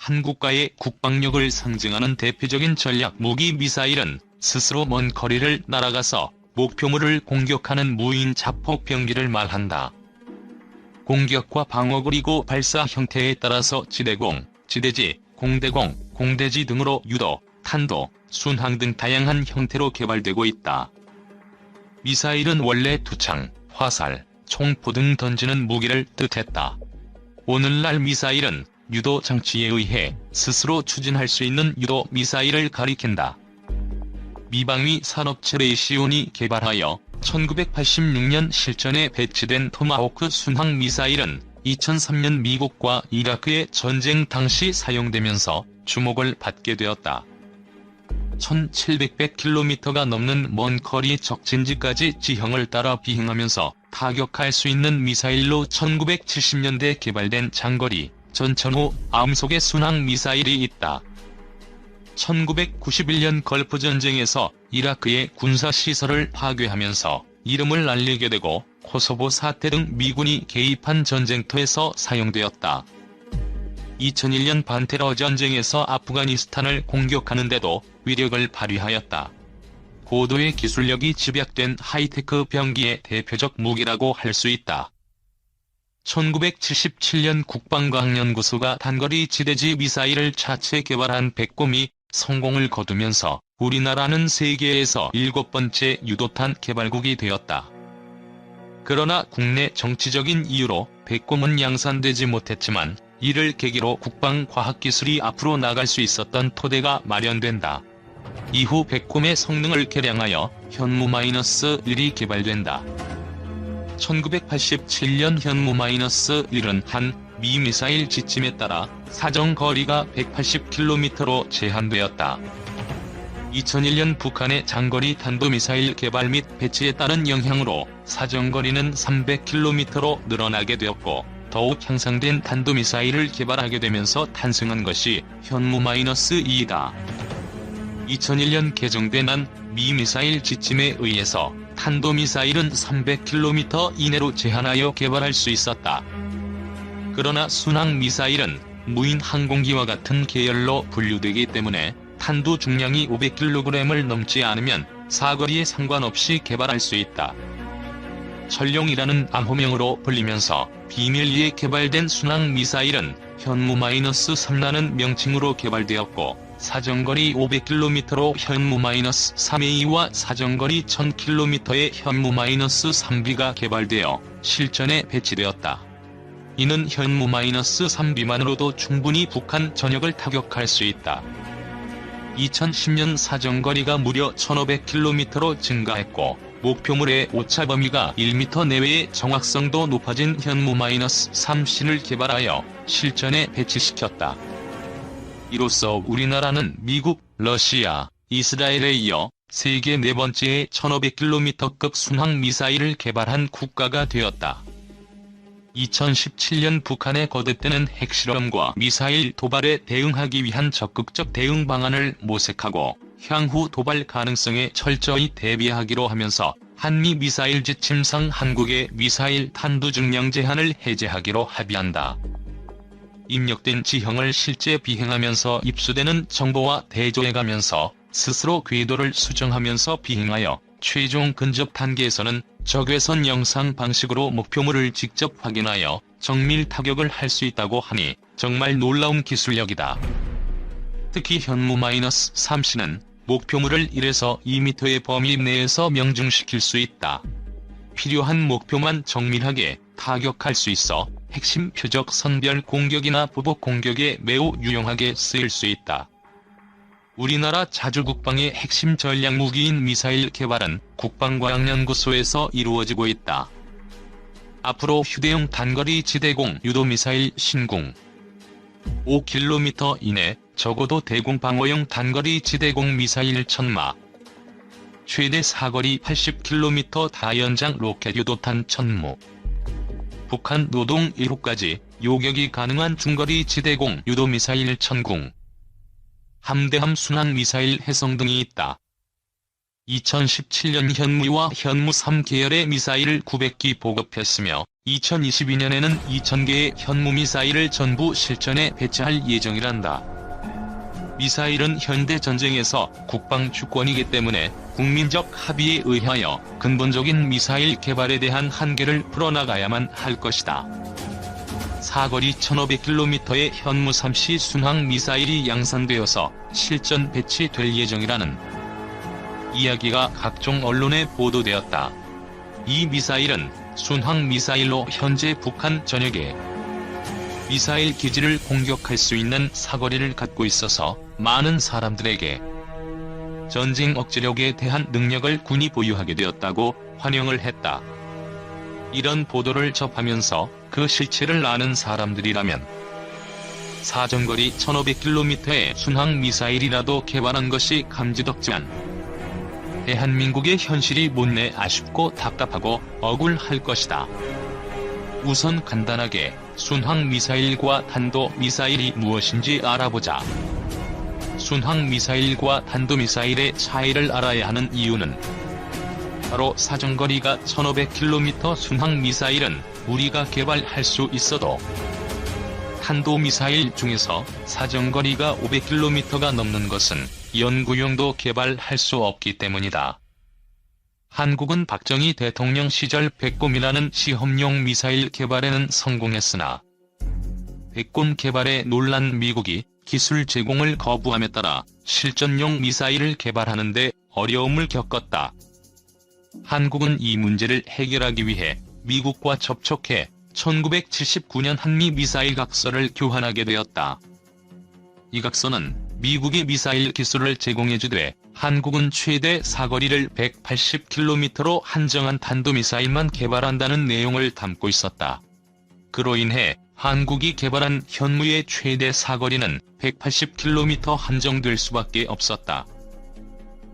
한 국가의 국방력을 상징하는 대표적인 전략 무기 미사일은 스스로 먼 거리를 날아가서 목표물을 공격하는 무인 자폭 병기를 말한다. 공격과 방어 그리고 발사 형태에 따라서 지대공, 지대지, 공대공, 공대지 등으로 유도, 탄도, 순항 등 다양한 형태로 개발되고 있다. 미사일은 원래 두창, 화살, 총포 등 던지는 무기를 뜻했다. 오늘날 미사일은 유도 장치에 의해 스스로 추진할 수 있는 유도 미사일을 가리킨다. 미방위 산업체 레이시온이 개발하여 1986년 실전에 배치된 토마호크 순항 미사일은 2003년 미국과 이라크의 전쟁 당시 사용되면서 주목을 받게 되었다. 1700km가 넘는 먼 거리 적진지까지 지형을 따라 비행하면서 타격할 수 있는 미사일로 1970년대 개발된 장거리, 전천후, 암속의 순항 미사일이 있다. 1991년 걸프 전쟁에서 이라크의 군사시설을 파괴하면서 이름을 알리게 되고 코소보 사태 등 미군이 개입한 전쟁터에서 사용되었다. 2001년 반테러 전쟁에서 아프가니스탄을 공격하는데도 위력을 발휘하였다. 고도의 기술력이 집약된 하이테크 병기의 대표적 무기라고 할 수 있다. 1977년 국방과학연구소가 단거리 지대지 미사일을 자체 개발한 백곰이 성공을 거두면서 우리나라는 세계에서 7번째 유도탄 개발국이 되었다. 그러나 국내 정치적인 이유로 백곰은 양산되지 못했지만 이를 계기로 국방과학기술이 앞으로 나갈 수 있었던 토대가 마련된다. 이후 백곰의 성능을 개량하여 현무-1이 개발된다. 1987년 현무-1은 한 미 미사일 지침에 따라 사정거리가 180km로 제한되었다. 2001년 북한의 장거리 탄도미사일 개발 및 배치에 따른 영향으로 사정거리는 300km로 늘어나게 되었고 더욱 향상된 탄도미사일을 개발하게 되면서 탄생한 것이 현무-2이다. 2001년 개정된 한 미 미사일 지침에 의해서 탄도미사일은 300km 이내로 제한하여 개발할 수 있었다. 그러나 순항미사일은 무인 항공기와 같은 계열로 분류되기 때문에 탄두 중량이 500kg을 넘지 않으면 사거리에 상관없이 개발할 수 있다. 철룡이라는 암호명으로 불리면서 비밀리에 개발된 순항미사일은 현무-3라는 명칭으로 개발되었고 사정거리 500km로 현무-3A와 사정거리 1000km의 현무-3B가 개발되어 실전에 배치되었다. 이는 현무-3B만으로도 충분히 북한 전역을 타격할 수 있다. 2010년 사정거리가 무려 1500km로 증가했고 목표물의 오차 범위가 1m 내외의 정확성도 높아진 현무-3C를 개발하여 실전에 배치시켰다. 이로써 우리나라는 미국, 러시아, 이스라엘에 이어 세계 4번째의 1500km급 순항미사일을 개발한 국가가 되었다. 2017년 북한의 거듭되는 핵실험과 미사일 도발에 대응하기 위한 적극적 대응 방안을 모색하고 향후 도발 가능성에 철저히 대비하기로 하면서 한미 미사일 지침상 한국의 미사일 탄두 중량 제한을 해제하기로 합의한다. 입력된 지형을 실제 비행하면서 입수되는 정보와 대조해가면서 스스로 궤도를 수정하면서 비행하여 최종 근접 단계에서는 적외선 영상 방식으로 목표물을 직접 확인하여 정밀 타격을 할 수 있다고 하니 정말 놀라운 기술력이다. 특히 현무-3C는 목표물을 1에서 2m의 범위 내에서 명중시킬 수 있다. 필요한 목표만 정밀하게 타격할 수 있어 핵심 표적 선별 공격이나 보복 공격에 매우 유용하게 쓰일 수 있다. 우리나라 자주국방의 핵심 전략 무기인 미사일 개발은 국방과학연구소에서 이루어지고 있다. 앞으로 휴대용 단거리 지대공 유도미사일 신궁 5km 이내 적어도 대공 방어용 단거리 지대공 미사일 천마 최대 사거리 80km 다연장 로켓 유도탄 천무 북한 노동 1호까지 요격이 가능한 중거리 지대공 유도미사일 천궁 함대함 순항미사일 해성 등이 있다. 2017년 현무와 현무 3계열의 미사일을 900기 보급했으며 2022년에는 2000개의 현무 미사일을 전부 실전에 배치할 예정이란다. 미사일은 현대 전쟁에서 국방 주권이기 때문에 국민적 합의에 의하여 근본적인 미사일 개발에 대한 한계를 풀어나가야만 할 것이다. 사거리 1500km의 현무 3시 순항 미사일이 양산되어서 실전 배치될 예정이라는 이야기가 각종 언론에 보도되었다. 이 미사일은 순항 미사일로 현재 북한 전역에 미사일 기지를 공격할 수 있는 사거리를 갖고 있어서 많은 사람들에게 전쟁 억제력에 대한 능력을 군이 보유하게 되었다고 환영을 했다. 이런 보도를 접하면서 그 실체를 아는 사람들이라면 사정거리 1500km의 순항 미사일이라도 개발한 것이 감지덕지만 대한민국의 현실이 못내 아쉽고 답답하고 억울할 것이다. 우선 간단하게 순항 미사일과 탄도 미사일이 무엇인지 알아보자. 순항 미사일과 탄도 미사일의 차이를 알아야 하는 이유는 바로 사정거리가 1500km 순항 미사일은 우리가 개발할 수 있어도 탄도 미사일 중에서 사정거리가 500km가 넘는 것은 연구용도 개발할 수 없기 때문이다. 한국은 박정희 대통령 시절 백곰이라는 시험용 미사일 개발에는 성공했으나 백곰 개발에 놀란 미국이 기술 제공을 거부함에 따라 실전용 미사일을 개발하는 데 어려움을 겪었다. 한국은 이 문제를 해결하기 위해 미국과 접촉해 1979년 한미 미사일 각서를 교환하게 되었다. 이 각서는 미국이 미사일 기술을 제공해주되 한국은 최대 사거리를 180km로 한정한 탄도미사일만 개발한다는 내용을 담고 있었다. 그로 인해 한국이 개발한 현무의 최대 사거리는 180km 한정될 수밖에 없었다.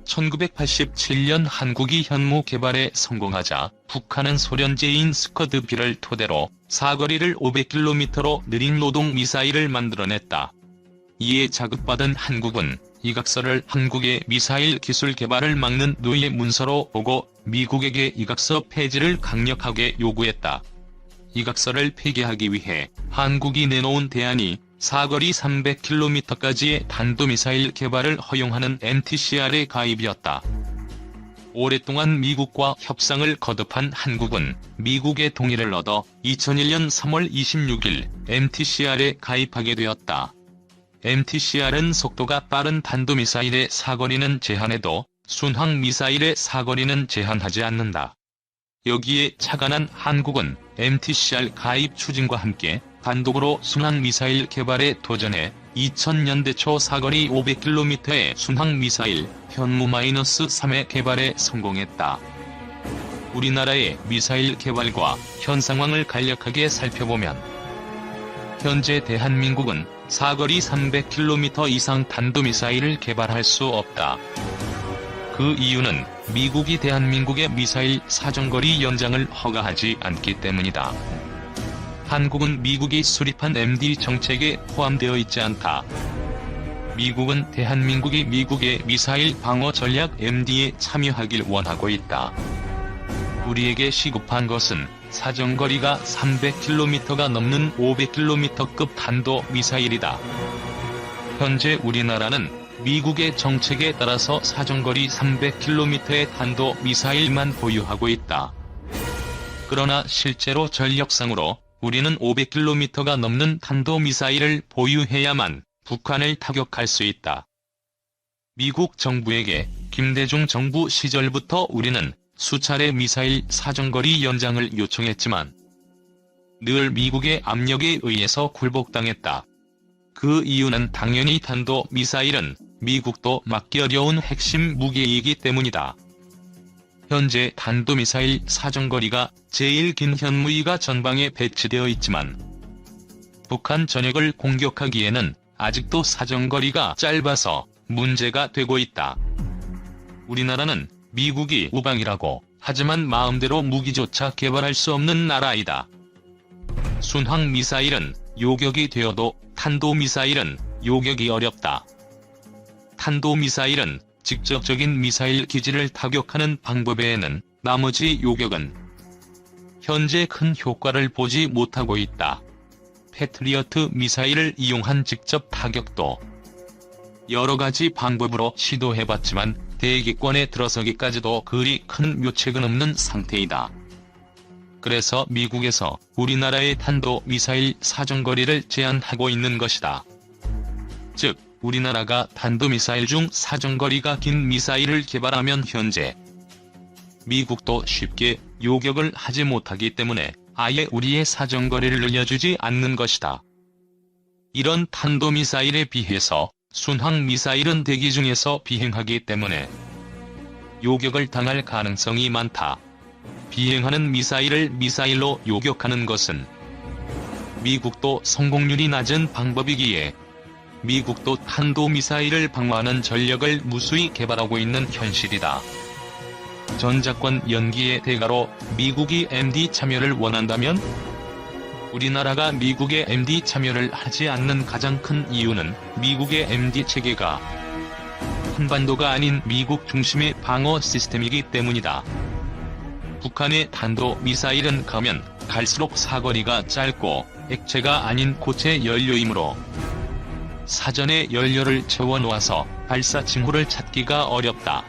1987년 한국이 현무 개발에 성공하자 북한은 소련제인 스커드비를 토대로 사거리를 500km로 느린 노동 미사일을 만들어냈다. 이에 자극받은 한국은 이 각서를 한국의 미사일 기술 개발을 막는 노예 문서로 보고 미국에게 이 각서 폐지를 강력하게 요구했다. 이 각서를 폐기하기 위해 한국이 내놓은 대안이 사거리 300km까지의 탄도미사일 개발을 허용하는 MTCR의 가입이었다. 오랫동안 미국과 협상을 거듭한 한국은 미국의 동의를 얻어 2001년 3월 26일 MTCR에 가입하게 되었다. MTCR은 속도가 빠른 탄도미사일의 사거리는 제한해도 순항미사일의 사거리는 제한하지 않는다. 여기에 착안한 한국은 MTCR 가입 추진과 함께 단독으로 순항미사일 개발에 도전해 2000년대 초 사거리 500km의 순항미사일 현무-3의 개발에 성공했다. 우리나라의 미사일 개발과 현 상황을 간략하게 살펴보면 현재 대한민국은 사거리 300km 이상 탄도미사일을 개발할 수 없다. 그 이유는 미국이 대한민국의 미사일 사정거리 연장을 허가하지 않기 때문이다. 한국은 미국이 수립한 MD 정책에 포함되어 있지 않다. 미국은 대한민국이 미국의 미사일 방어 전략 MD에 참여하길 원하고 있다. 우리에게 시급한 것은 사정거리가 300km가 넘는 500km급 탄도 미사일이다. 현재 우리나라는 미국의 정책에 따라서 사정거리 300km의 탄도 미사일만 보유하고 있다. 그러나 실제로 전력상으로 우리는 500km가 넘는 탄도미사일을 보유해야만 북한을 타격할 수 있다. 미국 정부에게 김대중 정부 시절부터 우리는 수차례 미사일 사정거리 연장을 요청했지만 늘 미국의 압력에 의해서 굴복당했다. 그 이유는 당연히 탄도미사일은 미국도 막기 어려운 핵심 무기이기 때문이다. 현재 탄도미사일 사정거리가 제일 긴 현무이가 전방에 배치되어 있지만 북한 전역을 공격하기에는 아직도 사정거리가 짧아서 문제가 되고 있다. 우리나라는 미국이 우방이라고 하지만 마음대로 무기조차 개발할 수 없는 나라이다. 순항미사일은 요격이 되어도 탄도미사일은 요격이 어렵다. 탄도미사일은 직접적인 미사일 기지를 타격하는 방법 외에는 나머지 요격은 현재 큰 효과를 보지 못하고 있다. 패트리어트 미사일을 이용한 직접 타격도 여러 가지 방법으로 시도해봤지만 대기권에 들어서기까지도 그리 큰 묘책은 없는 상태이다. 그래서 미국에서 우리나라의 탄도미사일 사정거리를 제한하고 있는 것이다. 즉, 우리나라가 탄도미사일 중 사정거리가 긴 미사일을 개발하면 현재 미국도 쉽게 요격을 하지 못하기 때문에 아예 우리의 사정거리를 늘려주지 않는 것이다. 이런 탄도미사일에 비해서 순항미사일은 대기 중에서 비행하기 때문에 요격을 당할 가능성이 많다. 비행하는 미사일을 미사일로 요격하는 것은 미국도 성공률이 낮은 방법이기에 미국도 탄도미사일을 방어하는 전력을 무수히 개발하고 있는 현실이다. 전작권 연기의 대가로 미국이 MD 참여를 원한다면 우리나라가 미국의 MD 참여를 하지 않는 가장 큰 이유는 미국의 MD 체계가 한반도가 아닌 미국 중심의 방어 시스템이기 때문이다. 북한의 탄도미사일은 가면 갈수록 사거리가 짧고 액체가 아닌 고체 연료이므로 사전에 연료를 채워놓아서 발사 징후를 찾기가 어렵다.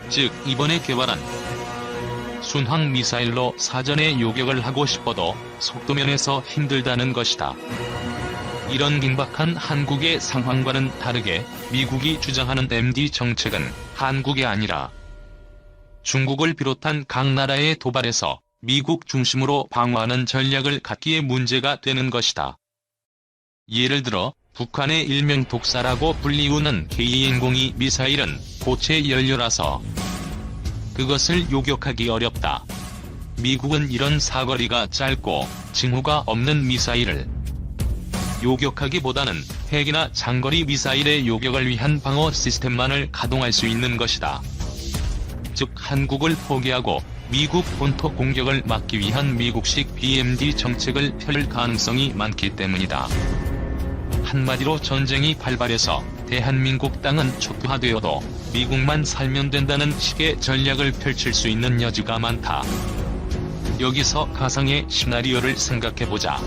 즉, 이번에 개발한 순항미사일로 사전에 요격을 하고 싶어도 속도면에서 힘들다는 것이다. 이런 긴박한 한국의 상황과는 다르게 미국이 주장하는 MD 정책은 한국이 아니라 중국을 비롯한 각 나라의 도발에서 미국 중심으로 방어하는 전략을 갖기에 문제가 되는 것이다. 예를 들어 북한의 일명 독사라고 불리우는 KN-02 미사일은 고체 연료라서 그것을 요격하기 어렵다. 미국은 이런 사거리가 짧고 징후가 없는 미사일을 요격하기보다는 핵이나 장거리 미사일의 요격을 위한 방어 시스템만을 가동할 수 있는 것이다. 즉, 한국을 포기하고 미국 본토 공격을 막기 위한 미국식 BMD 정책을 펼 가능성이 많기 때문이다. 한마디로 전쟁이 발발해서 대한민국 땅은 촉구화되어도 미국만 살면 된다는 식의 전략을 펼칠 수 있는 여지가 많다. 여기서 가상의 시나리오를 생각해보자.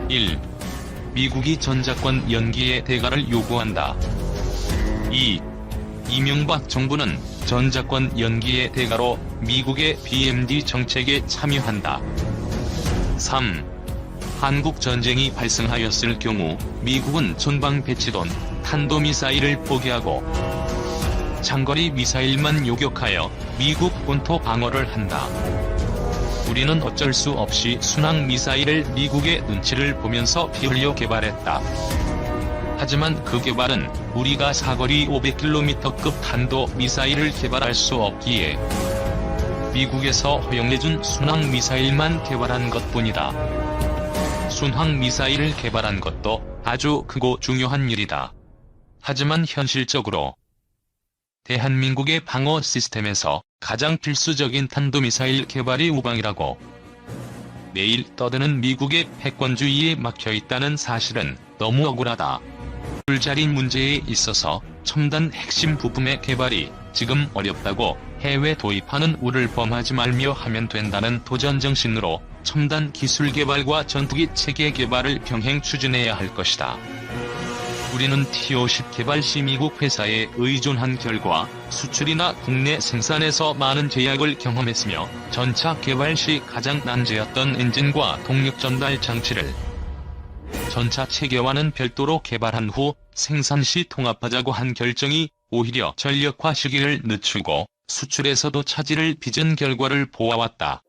1. 미국이 전작권 연기의 대가를 요구한다. 2. 이명박 정부는 전작권 연기의 대가로 미국의 BMD 정책에 참여한다. 3. 한국 전쟁이 발생하였을 경우 미국은 전방 배치돈 탄도미사일을 포기하고 장거리 미사일만 요격하여 미국 본토 방어를 한다. 우리는 어쩔 수 없이 순항미사일을 미국의 눈치를 보면서 피 흘려 개발했다. 하지만 그 개발은 우리가 사거리 500km급 탄도미사일을 개발할 수 없기에 미국에서 허용해준 순항미사일만 개발한 것뿐이다. 순항미사일을 개발한 것도 아주 크고 중요한 일이다. 하지만 현실적으로 대한민국의 방어 시스템에서 가장 필수적인 탄도미사일 개발이 우방이라고 매일 떠드는 미국의 패권주의에 막혀있다는 사실은 너무 억울하다. 술자리 문제에 있어서 첨단 핵심 부품의 개발이 지금 어렵다고 해외 도입하는 우를 범하지 말며 하면 된다는 도전정신으로 첨단 기술 개발과 전투기 체계 개발을 병행 추진해야 할 것이다. 우리는 T-50 개발 시 미국 회사에 의존한 결과 수출이나 국내 생산에서 많은 제약을 경험했으며 전차 개발 시 가장 난제였던 엔진과 동력 전달 장치를 전차 체계와는 별도로 개발한 후 생산 시 통합하자고 한 결정이 오히려 전력화 시기를 늦추고 수출에서도 차질을 빚은 결과를 보아왔다.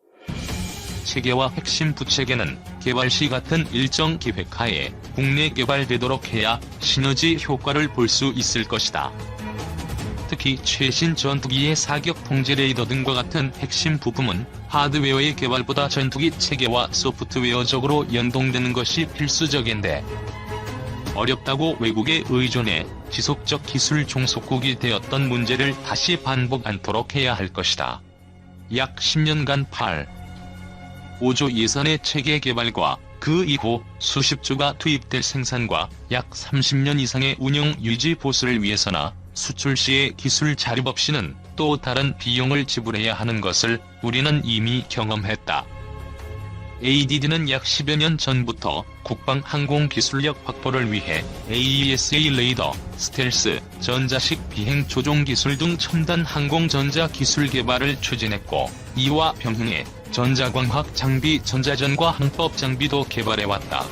체계와 핵심 부체계는 개발 시 같은 일정 기획하에 국내 개발되도록 해야 시너지 효과를 볼 수 있을 것이다. 특히 최신 전투기의 사격 통제 레이더 등과 같은 핵심 부품은 하드웨어의 개발보다 전투기 체계와 소프트웨어적으로 연동되는 것이 필수적인데 어렵다고 외국에 의존해 지속적 기술 종속국이 되었던 문제를 다시 반복 않도록 해야 할 것이다. 약 10년간 5조 예산의 체계 개발과 그 이후 수십 조가 투입될 생산과 약 30년 이상의 운영 유지 보수를 위해서나 수출 시에 기술 자립 없이는 또 다른 비용을 지불해야 하는 것을 우리는 이미 경험했다. ADD는 약 10여 년 전부터 국방 항공 기술력 확보를 위해 AESA 레이더, 스텔스, 전자식 비행 조종 기술 등 첨단 항공 전자 기술 개발을 추진했고, 이와 병행해 전자광학 장비 전자전과 항법 장비도 개발해왔다.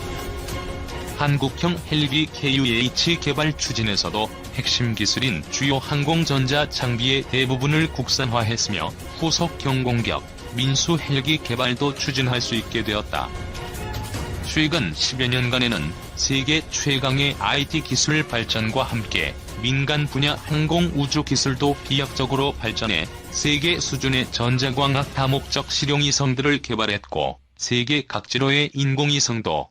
한국형 헬기 KUH 개발 추진에서도 핵심 기술인 주요 항공 전자 장비의 대부분을 국산화했으며 후속 경공격, 민수 헬기 개발도 추진할 수 있게 되었다. 최근 10여 년간에는 세계 최강의 IT 기술 발전과 함께 민간 분야 항공 우주 기술도飛躍적으로 발전해 세계 수준의 전자광학 다목적 실용위성들을 개발했고, 세계 각지로의 인공위성도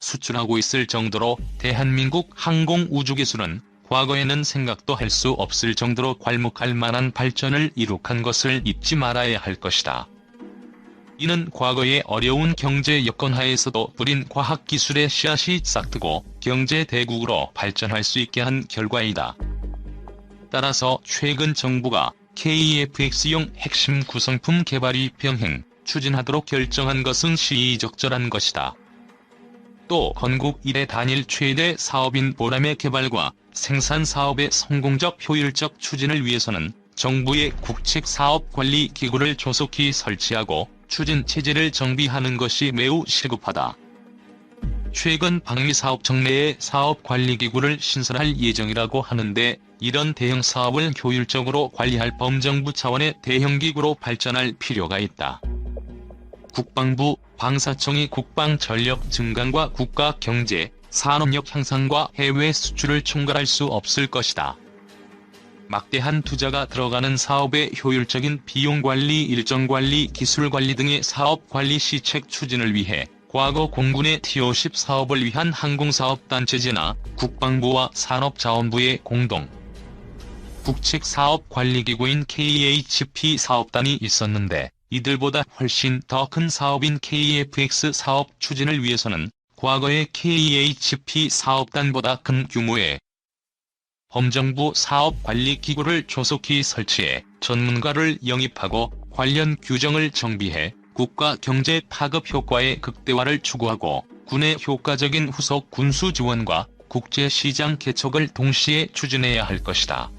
수출하고 있을 정도로 대한민국 항공 우주 기술은 과거에는 생각도 할 수 없을 정도로 괄목할 만한 발전을 이룩한 것을 잊지 말아야 할 것이다. 이는 과거의 어려운 경제 여건 하에서도 뿌린 과학기술의 씨앗이 싹트고 경제 대국으로 발전할 수 있게 한 결과이다. 따라서 최근 정부가 KF-X용 핵심 구성품 개발이 병행, 추진하도록 결정한 것은 시의적절한 것이다. 또 건국 이래 단일 최대 사업인 보람의 개발과 생산 사업의 성공적 효율적 추진을 위해서는 정부의 국책사업관리기구를 조속히 설치하고 추진체제를 정비하는 것이 매우 시급하다. 최근 방위사업청 내에 사업관리기구를 신설할 예정이라고 하는데, 이런 대형 사업을 효율적으로 관리할 범정부 차원의 대형기구로 발전할 필요가 있다. 국방부, 방사청이 국방 전력 증강과 국가 경제, 산업력 향상과 해외 수출을 총괄할 수 없을 것이다. 막대한 투자가 들어가는 사업의 효율적인 비용관리, 일정관리, 기술관리 등의 사업관리 시책 추진을 위해 과거 공군의 T-50 사업을 위한 항공사업단체제나 국방부와 산업자원부의 공동 국책사업관리기구인 KHP 사업단이 있었는데, 이들보다 훨씬 더 큰 사업인 KF-X 사업 추진을 위해서는 과거의 KHP 사업단보다 큰 규모의 범정부 사업관리기구를 조속히 설치해 전문가를 영입하고 관련 규정을 정비해 국가 경제 파급 효과의 극대화를 추구하고 군의 효과적인 후속 군수 지원과 국제시장 개척을 동시에 추진해야 할 것이다.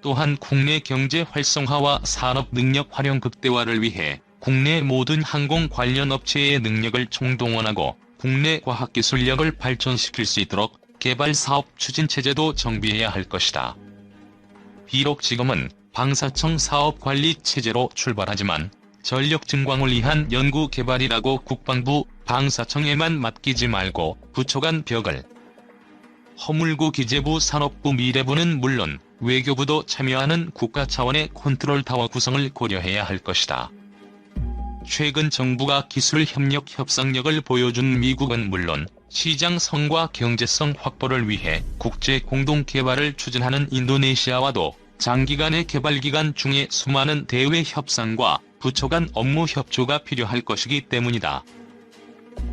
또한 국내 경제 활성화와 산업 능력 활용 극대화를 위해 국내 모든 항공 관련 업체의 능력을 총동원하고 국내 과학기술력을 발전시킬 수 있도록 개발 사업 추진 체제도 정비해야 할 것이다. 비록 지금은 방사청 사업관리 체제로 출발하지만 전력 증강을 위한 연구 개발이라고 국방부, 방사청에만 맡기지 말고 부처 간 벽을 허물고 기재부, 산업부, 미래부는 물론 외교부도 참여하는 국가 차원의 컨트롤타워 구성을 고려해야 할 것이다. 최근 정부가 기술 협력 협상력을 보여준 미국은 물론 시장성과 경제성 확보를 위해 국제 공동 개발을 추진하는 인도네시아와도 장기간의 개발 기간 중에 수많은 대외 협상과 부처 간 업무 협조가 필요할 것이기 때문이다.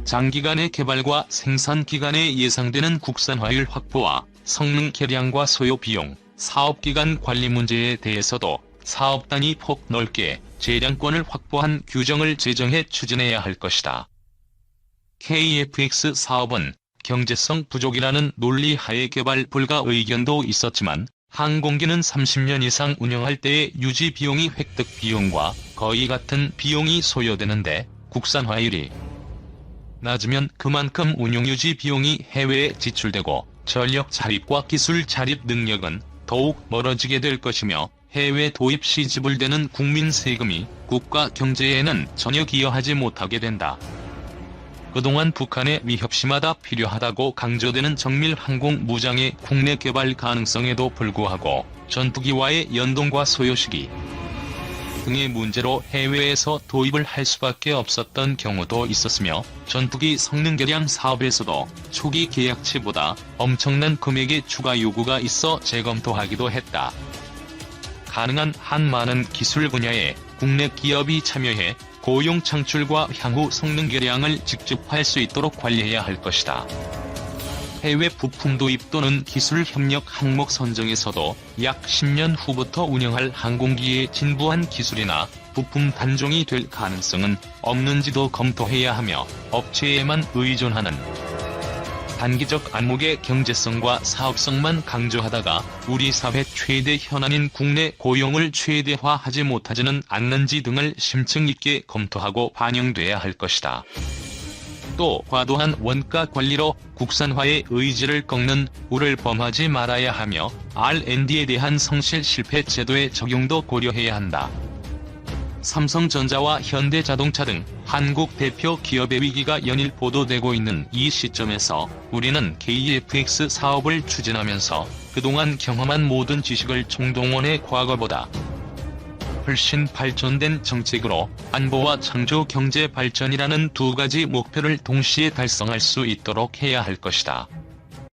장기간의 개발과 생산 기간에 예상되는 국산화율 확보와 성능 개량과 소요 비용, 사업기간 관리 문제에 대해서도 사업단위 폭 넓게 재량권을 확보한 규정을 제정해 추진해야 할 것이다. KF-X 사업은 경제성 부족이라는 논리 하에 개발 불가 의견도 있었지만, 항공기는 30년 이상 운영할 때의 유지 비용이 획득 비용과 거의 같은 비용이 소요되는데, 국산화율이 낮으면 그만큼 운용 유지 비용이 해외에 지출되고 전력 자립과 기술 자립 능력은 더욱 멀어지게 될 것이며, 해외 도입 시 지불되는 국민 세금이 국가 경제에는 전혀 기여하지 못하게 된다. 그동안 북한의 위협 심화가 필요하다고 강조되는 정밀 항공 무장의 국내 개발 가능성에도 불구하고 전투기와의 연동과 소요 시기 등의 문제로 해외에서 도입을 할 수밖에 없었던 경우도 있었으며, 전투기 성능 개량 사업에서도 초기 계약치보다 엄청난 금액의 추가 요구가 있어 재검토하기도 했다. 가능한 한 많은 기술 분야에 국내 기업이 참여해 고용 창출과 향후 성능 개량을 직접 할 수 있도록 관리해야 할 것이다. 해외 부품 도입 또는 기술 협력 항목 선정에서도 약 10년 후부터 운영할 항공기의 진부한 기술이나 부품 단종이 될 가능성은 없는지도 검토해야 하며 업체에만 의존하는 단기적 안목의 경제성과 사업성만 강조하다가 우리 사회 최대 현안인 국내 고용을 최대화하지 못하지는 않는지 등을 심층 있게 검토하고 반영돼야 할 것이다. 또 과도한 원가 관리로 국산화의 의지를 꺾는 우를 범하지 말아야 하며 R&D에 대한 성실 실패 제도의 적용도 고려해야 한다. 삼성전자와 현대자동차 등 한국 대표 기업의 위기가 연일 보도되고 있는 이 시점에서 우리는 KFX 사업을 추진하면서 그동안 경험한 모든 지식을 총동원해 과거보다 훨씬 발전된 정책으로 안보와 창조 경제 발전이라는 두 가지 목표를 동시에 달성할 수 있도록 해야 할 것이다.